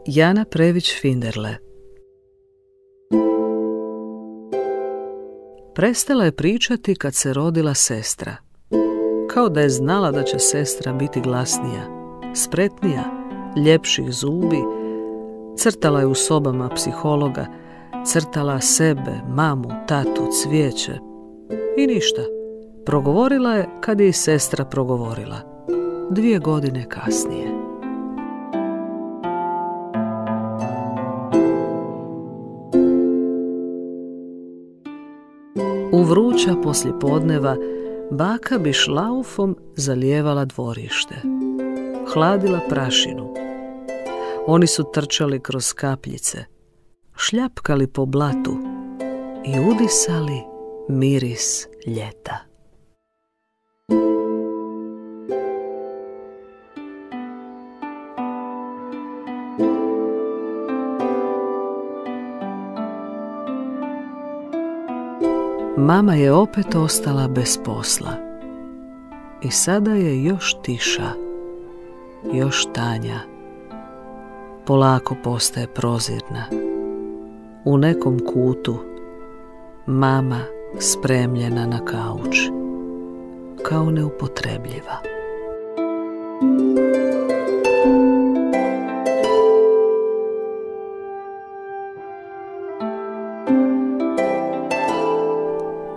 Jana Prević-Finderle. Prestala je pričati kad se rodila sestra. Kao da je znala da će sestra biti glasnija, spretnija, ljepših zubi. Crtala je u sobama psihologa, crtala sebe, mamu, tatu, cvijeće. I ništa. Progovorila je kad je i sestra progovorila. 2 godine kasnije. U vruća poslijepodneva baka bi šlaufom zalijevala dvorište. Hladila prašinu. Oni su trčali kroz kapljice, šljapkali po blatu i udisali miris ljeta. Mama je opet ostala bez posla. I sada je još tiša, još tanja. Polako postaje prozirna. U nekom kutu mama spremljena na kauč, kao neupotrebljiva.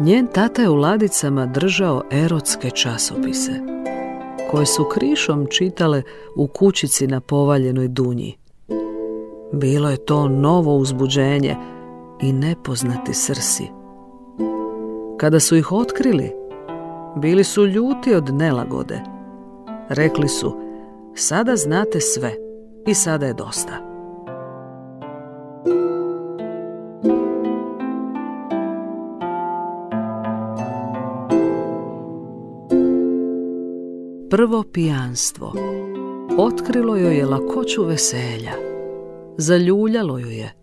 Njen tata je u ladicama držao erotske časopise, koje su krišom čitale u kućici na povaljenoj dunji. Bilo je to novo uzbuđenje i nepoznati srsi. Kada su ih otkrili, bili su ljuti od nelagode. Rekli su, sada znate sve i sada je dosta. Prvo pijanstvo otkrilo joj je lakoću veselja, zaljuljalo ju je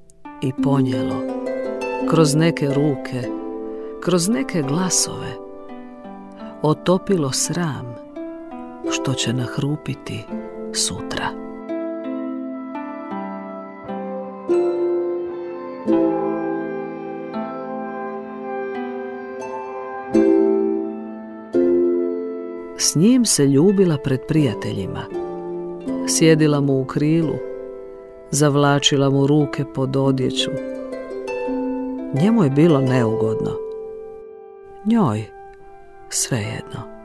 i ponijelo, kroz neke ruke, kroz neke glasove, otopilo sram, što će nahrupiti sutra. S njim se ljubila pred prijateljima. Sjedila mu u krilu, zavlačila mu ruke pod odjeću. Njemu je bilo neugodno. Njoj svejedno.